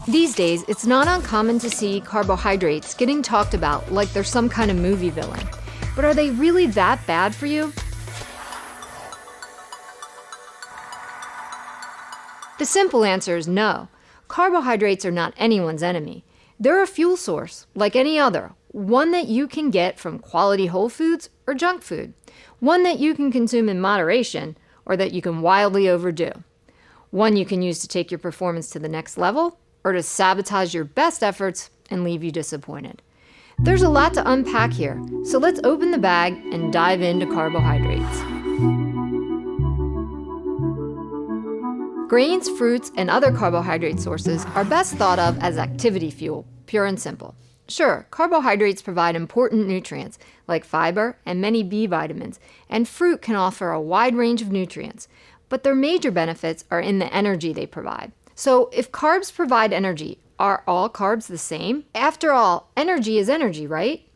These days, it's not uncommon to see carbohydrates getting talked about like they're some kind of movie villain. But are they really that bad for you? The simple answer is no. Carbohydrates are not anyone's enemy. They're a fuel source, like any other, one that you can get from quality whole foods or junk food, one that you can consume in moderation or that you can wildly overdo, one you can use to take your performance to the next level or to sabotage your best efforts and leave you disappointed. There's a lot to unpack here, so let's open the bag and dive into carbohydrates. Grains, fruits, and other carbohydrate sources are best thought of as activity fuel, pure and simple. Sure, carbohydrates provide important nutrients like fiber and many B vitamins, and fruit can offer a wide range of nutrients, but their major benefits are in the energy they provide. So if carbs provide energy, are all carbs the same? After all, energy is energy, right?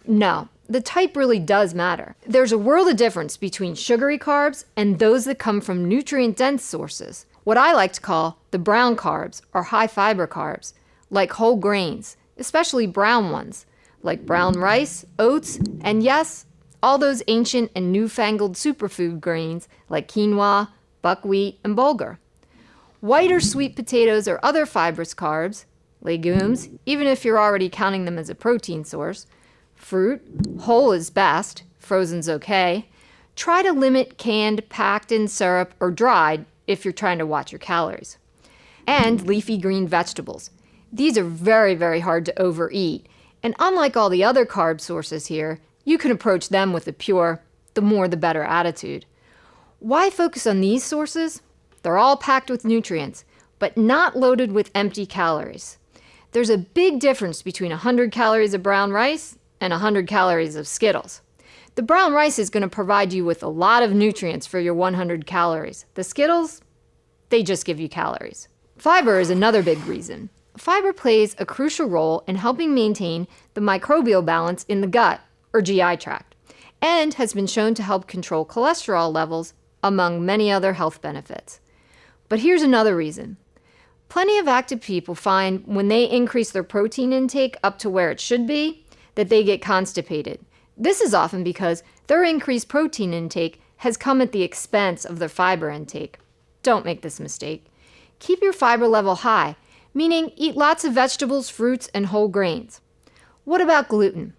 No, the type really does matter. There's a world of difference between sugary carbs and those that come from nutrient-dense sources, what I like to call the brown carbs or high fiber carbs, like whole grains, especially brown ones, like brown rice, oats, and yes, all those ancient and newfangled superfood grains like quinoa, buckwheat, and bulgur. White or sweet potatoes or other fibrous carbs, legumes, even if you're already counting them as a protein source, fruit, whole is best, frozen's okay. Try to limit canned, packed in syrup, or dried if you're trying to watch your calories. And leafy green vegetables. These are very, very hard to overeat, and unlike all the other carb sources here, you can approach them with a pure, the more the better attitude. Why focus on these sources? They're all packed with nutrients, but not loaded with empty calories. There's a big difference between 100 calories of brown rice and 100 calories of Skittles. The brown rice is going to provide you with a lot of nutrients for your 100 calories. The Skittles, they just give you calories. Fiber is another big reason. Fiber plays a crucial role in helping maintain the microbial balance in the gut, or GI tract, and has been shown to help control cholesterol levels, among many other health benefits. But here's another reason. Plenty of active people find when they increase their protein intake up to where it should be, that they get constipated. This is often because their increased protein intake has come at the expense of their fiber intake. Don't make this mistake. Keep your fiber level high, meaning eat lots of vegetables, fruits, and whole grains. What about gluten?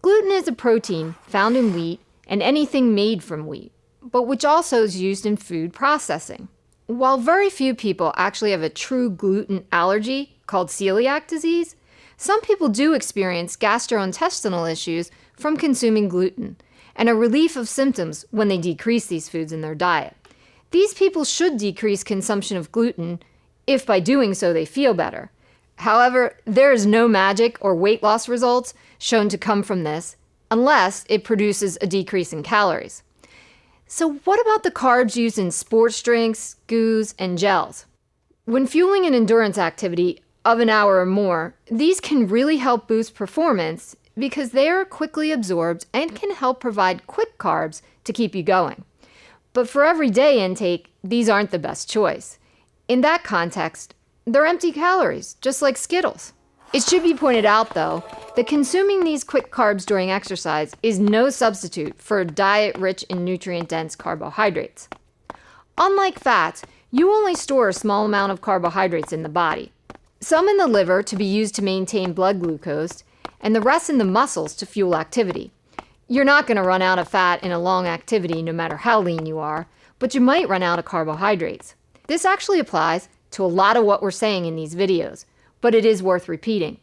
Gluten is a protein found in wheat and anything made from wheat, but which also is used in food processing. While very few people actually have a true gluten allergy called celiac disease, some people do experience gastrointestinal issues from consuming gluten and a relief of symptoms when they decrease these foods in their diet. These people should decrease consumption of gluten if by doing so they feel better. However, there is no magic or weight loss results shown to come from this unless it produces a decrease in calories. So what about the carbs used in sports drinks, goos, and gels? When fueling an endurance activity of an hour or more, these can really help boost performance because they are quickly absorbed and can help provide quick carbs to keep you going. But for everyday intake, these aren't the best choice. In that context, they're empty calories, just like Skittles. It should be pointed out, though, that consuming these quick carbs during exercise is no substitute for a diet rich in nutrient-dense carbohydrates. Unlike fats, you only store a small amount of carbohydrates in the body, some in the liver to be used to maintain blood glucose, and the rest in the muscles to fuel activity. You're not going to run out of fat in a long activity no matter how lean you are, but you might run out of carbohydrates. This actually applies to a lot of what we're saying in these videos, but it is worth repeating.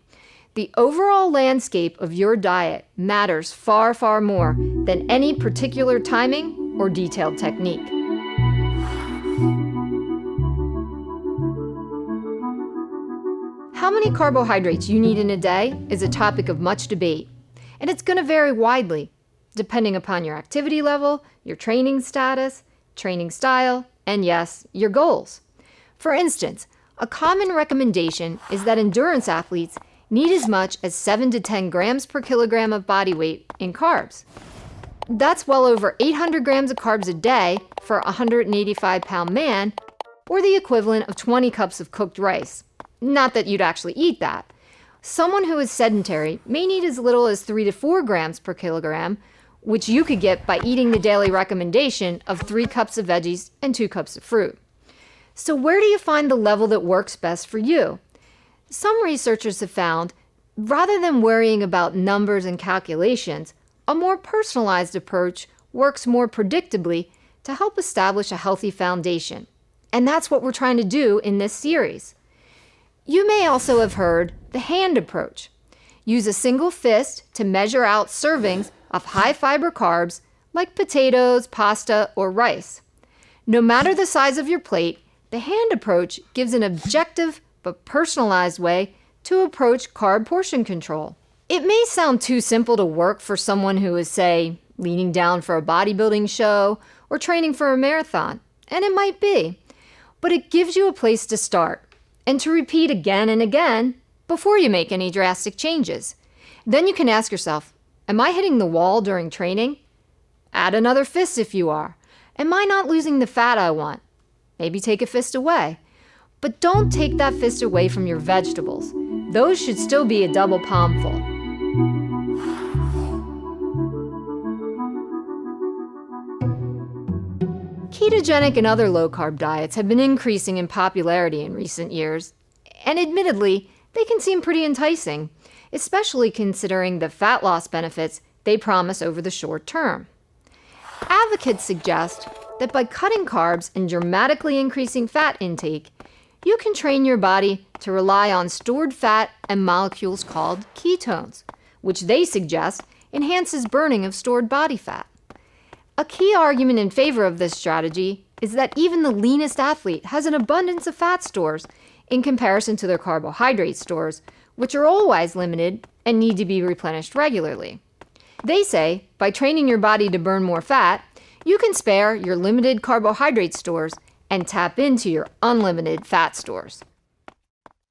The overall landscape of your diet matters far, far more than any particular timing or detailed technique. How many carbohydrates you need in a day is a topic of much debate, and it's going to vary widely, depending upon your activity level, your training status, training style, and yes, your goals. For instance, a common recommendation is that endurance athletes need as much as 7 to 10 grams per kilogram of body weight in carbs. That's well over 800 grams of carbs a day for a 185-pound man, or the equivalent of 20 cups of cooked rice. Not that you'd actually eat that. Someone who is sedentary may need as little as 3 to 4 grams per kilogram, which you could get by eating the daily recommendation of 3 cups of veggies and 2 cups of fruit. So where do you find the level that works best for you? Some researchers have found, rather than worrying about numbers and calculations, a more personalized approach works more predictably to help establish a healthy foundation. And that's what we're trying to do in this series. You may also have heard the hand approach. Use a single fist to measure out servings of high fiber carbs like potatoes, pasta, or rice. No matter the size of your plate, the hand approach gives an objective but personalized way to approach carb portion control. It may sound too simple to work for someone who is, say, leaning down for a bodybuilding show or training for a marathon, and it might be, but it gives you a place to start and to repeat again and again before you make any drastic changes. Then you can ask yourself, am I hitting the wall during training? Add another fist if you are. Am I not losing the fat I want? Maybe take a fist away. But don't take that fist away from your vegetables. Those should still be a double palmful. Ketogenic and other low-carb diets have been increasing in popularity in recent years, and admittedly, they can seem pretty enticing, especially considering the fat loss benefits they promise over the short term. Advocates suggest that by cutting carbs and dramatically increasing fat intake, you can train your body to rely on stored fat and molecules called ketones, which they suggest enhances burning of stored body fat. A key argument in favor of this strategy is that even the leanest athlete has an abundance of fat stores in comparison to their carbohydrate stores, which are always limited and need to be replenished regularly. They say by training your body to burn more fat, you can spare your limited carbohydrate stores and tap into your unlimited fat stores.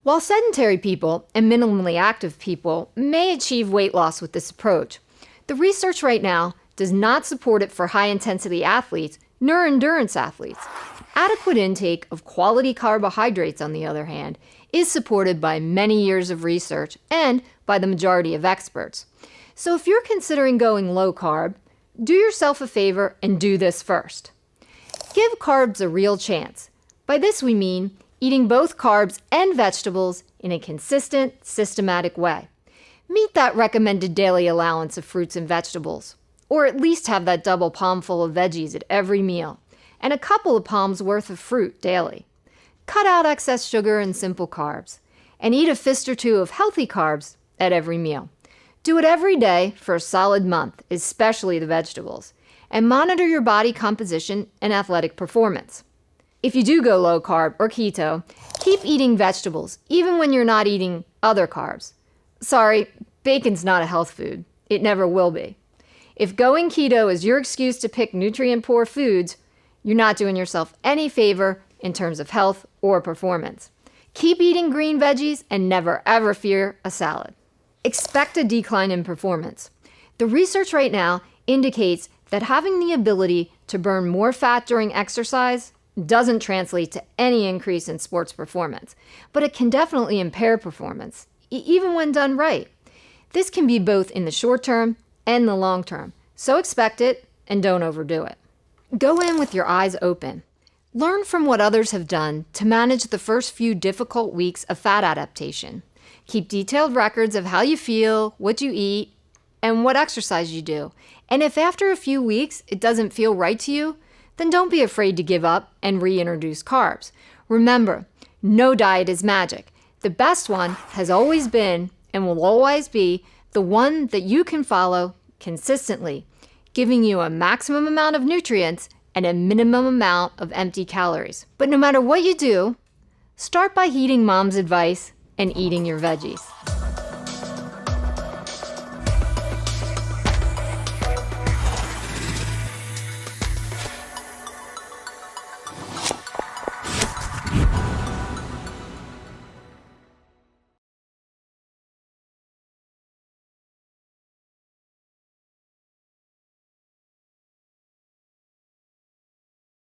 While sedentary people and minimally active people may achieve weight loss with this approach, the research right now does not support it for high-intensity athletes nor endurance athletes. Adequate intake of quality carbohydrates, on the other hand, is supported by many years of research and by the majority of experts. So if you're considering going low carb, do yourself a favor and do this first. Give carbs a real chance. By this we mean eating both carbs and vegetables in a consistent, systematic way. Meet that recommended daily allowance of fruits and vegetables, or at least have that double palmful of veggies at every meal, and a couple of palms worth of fruit daily. Cut out excess sugar and simple carbs, and eat a fist or two of healthy carbs at every meal. Do it every day for a solid month, especially the vegetables, and monitor your body composition and athletic performance. If you do go low carb or keto, keep eating vegetables, even when you're not eating other carbs. Sorry, bacon's not a health food. It never will be. If going keto is your excuse to pick nutrient-poor foods, you're not doing yourself any favor in terms of health or performance. Keep eating green veggies and never ever fear a salad. Expect a decline in performance. The research right now indicates that having the ability to burn more fat during exercise doesn't translate to any increase in sports performance, but it can definitely impair performance, even when done right. This can be both in the short term and the long term, so expect it and don't overdo it. Go in with your eyes open. Learn from what others have done to manage the first few difficult weeks of fat adaptation. Keep detailed records of how you feel, what you eat, and what exercise you do. And if after a few weeks it doesn't feel right to you, then don't be afraid to give up and reintroduce carbs. Remember, no diet is magic. The best one has always been and will always be the one that you can follow consistently, giving you a maximum amount of nutrients and a minimum amount of empty calories. But no matter what you do, start by heeding mom's advice and eating your veggies.